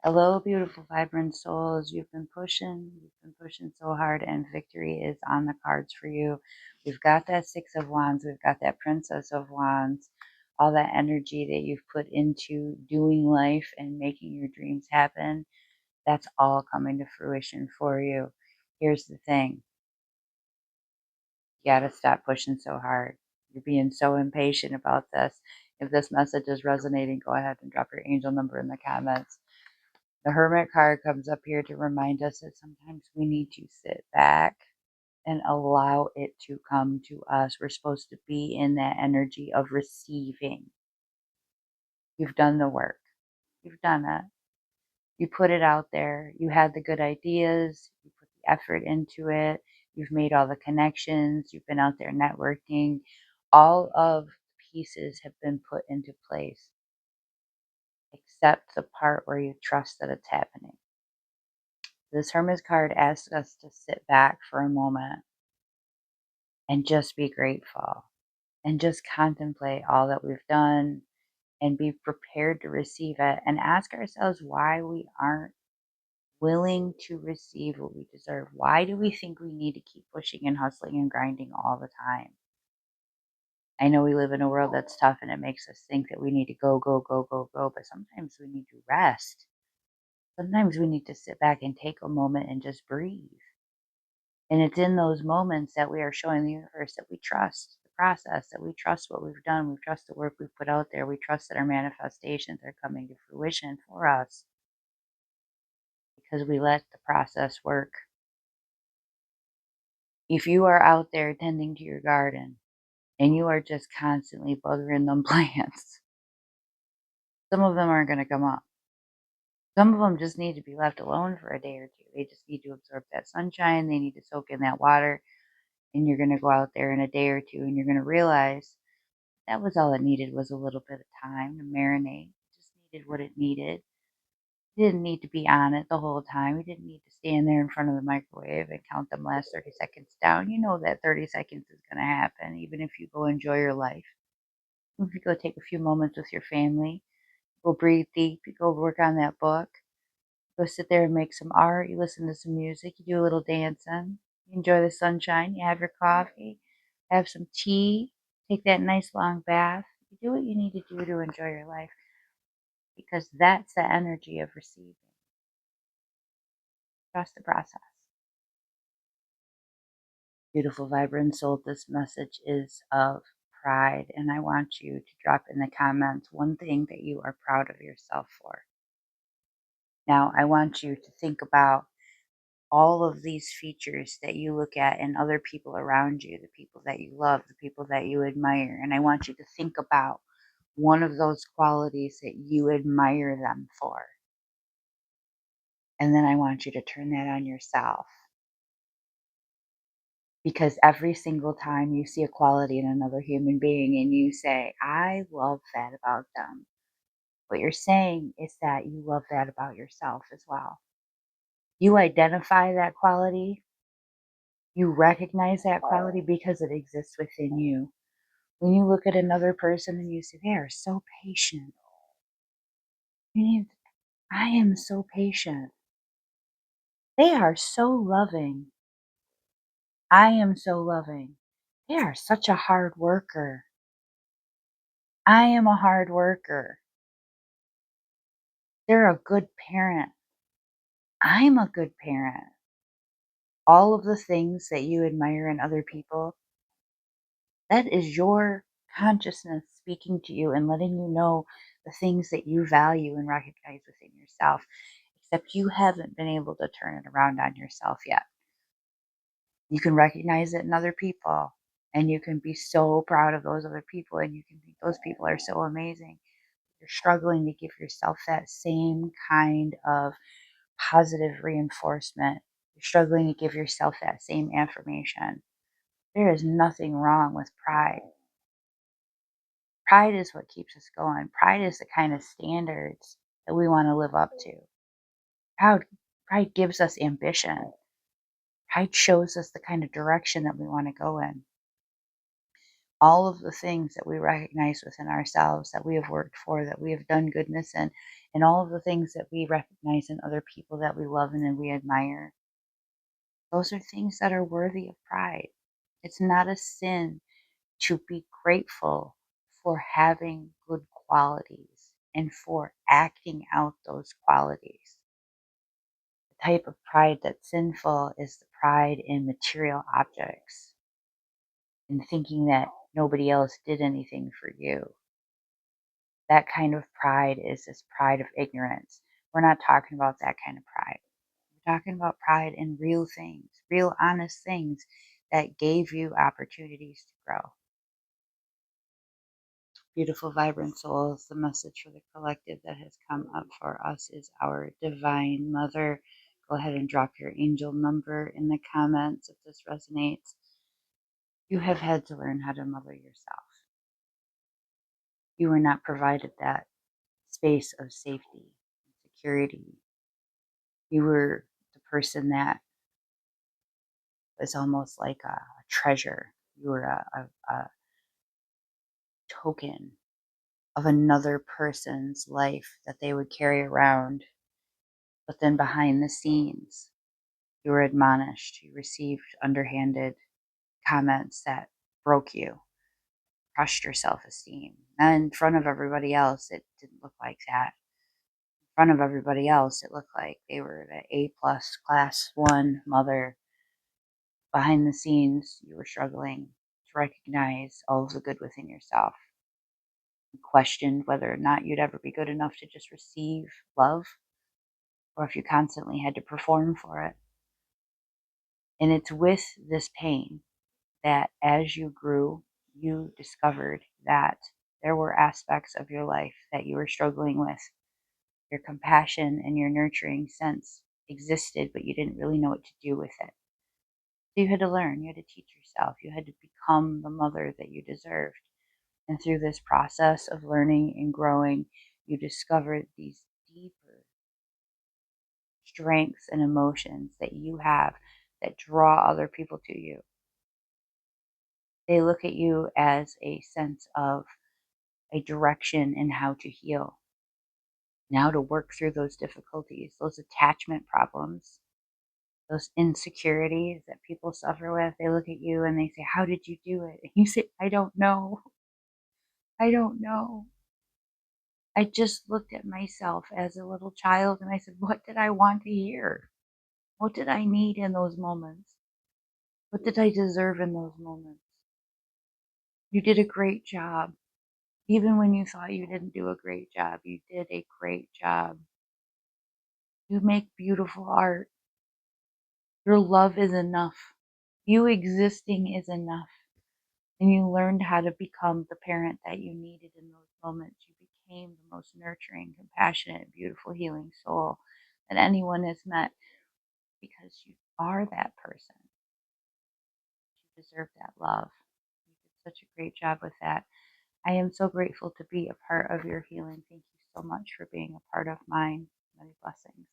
Hello, beautiful, vibrant souls. You've been pushing so hard, and victory is on the cards for you. We've got that Six of Wands, we've got that Princess of Wands, all that energy that you've put into doing life and making your dreams happen. That's all coming to fruition for you. Here's the thing, you got to stop pushing so hard. You're being so impatient about this. If this message is resonating, go ahead and drop your angel number in the comments. The Hermit card comes up here to remind us that sometimes we need to sit back and allow it to come to us. We're supposed to be in that energy of receiving. You've done the work. You've done it. You put it out there. You had the good ideas. You put the effort into it. You've made all the connections. You've been out there networking. All of the pieces have been put into place, except the part where you trust that it's happening. This Hermit card asks us to sit back for a moment and just be grateful and just contemplate all that we've done and be prepared to receive it and ask ourselves why we aren't willing to receive what we deserve. Why do we think we need to keep pushing and hustling and grinding all the time? I know we live in a world that's tough and it makes us think that we need to go, go, go, go, go, but sometimes we need to rest. Sometimes we need to sit back and take a moment and just breathe. And it's in those moments that we are showing the universe that we trust the process, that we trust what we've done, we trust the work we've put out there, we trust that our manifestations are coming to fruition for us because we let the process work. If you are out there tending to your garden and you are just constantly buggering them plants, some of them aren't going to come up. Some of them just need to be left alone for a day or two. They just need to absorb that sunshine. They need to soak in that water. And you're going to go out there in a day or two and you're going to realize that was all it needed, was a little bit of time to marinate. It just needed what it needed. You didn't need to be on it the whole time. You didn't need to stand there in front of the microwave and count them last 30 seconds down. You know that 30 seconds is going to happen, even if you go enjoy your life. If you go take a few moments with your family, go breathe deep, you go work on that book, go sit there and make some art, you listen to some music, you do a little dancing, you enjoy the sunshine, you have your coffee, have some tea, take that nice long bath. You do what you need to do to enjoy your life because that's the energy of receiving. Trust the process. Beautiful, vibrant soul, this message is of pride, and I want you to drop in the comments one thing that you are proud of yourself for. Now, I want you to think about all of these features that you look at in other people around you, the people that you love, the people that you admire. And I want you to think about one of those qualities that you admire them for. And then I want you to turn that on yourself. Because every single time you see a quality in another human being and you say, I love that about them, what you're saying is that you love that about yourself as well. You identify that quality, you recognize that quality because it exists within you. When you look at another person and you say, they are so patient, you need, I am so patient. They are so loving. I am so loving. They are such a hard worker. I am a hard worker. They're a good parent. I'm a good parent. All of the things that you admire in other people, that is your consciousness speaking to you and letting you know the things that you value and recognize within yourself, except you haven't been able to turn it around on yourself yet. You can recognize it in other people, and you can be so proud of those other people, and you can think those people are so amazing. You're struggling to give yourself that same kind of positive reinforcement. You're struggling to give yourself that same affirmation. There is nothing wrong with pride. Pride is what keeps us going. Pride is the kind of standards that we want to live up to. Proud, pride gives us ambition. Pride shows us the kind of direction that we want to go in. All of the things that we recognize within ourselves that we have worked for, that we have done goodness in, and all of the things that we recognize in other people that we love and that we admire, those are things that are worthy of pride. It's not a sin to be grateful for having good qualities and for acting out those qualities. The type of pride that's sinful is the pride in material objects and thinking that nobody else did anything for you. That kind of pride is this pride of ignorance. We're not talking about that kind of pride. We're talking about pride in real things, real honest things that gave you opportunities to grow. Beautiful, vibrant souls, the message for the collective that has come up for us is our Divine Mother. Go ahead and drop your angel number in the comments if this resonates. You have had to learn how to mother yourself. You were not provided that space of safety and security. You were the person that was almost like a treasure. You were a token of another person's life that they would carry around. But then behind the scenes, you were admonished. You received underhanded comments that broke you, crushed your self esteem. And in front of everybody else, it didn't look like that. In front of everybody else, it looked like they were the A plus class one mother. Behind the scenes, you were struggling to recognize all of the good within yourself. You questioned whether or not you'd ever be good enough to just receive love, or if you constantly had to perform for it. And it's with this pain that as you grew, you discovered that there were aspects of your life that you were struggling with. Your compassion and your nurturing sense existed, but you didn't really know what to do with it. So you had to learn, you had to teach yourself, you had to become the mother that you deserved. And through this process of learning and growing, you discovered these deeper strengths and emotions that you have that draw other people to you. They look at you as a sense of a direction in how to heal, now to work through those difficulties, those attachment problems, those insecurities that people suffer with. They look at you and they say, "How did you do it?" And you say, "I don't know. I don't know. I just looked at myself as a little child and I said, what did I want to hear? What did I need in those moments? What did I deserve in those moments? You did a great job. Even when you thought you didn't do a great job, you did a great job. You make beautiful art. Your love is enough. You existing is enough. And you learned how to become the parent that you needed in those moments. You became the most nurturing, compassionate, beautiful, healing soul that anyone has met because you are that person. You deserve that love. You did such a great job with that. I am so grateful to be a part of your healing. Thank you so much for being a part of mine. Many blessings.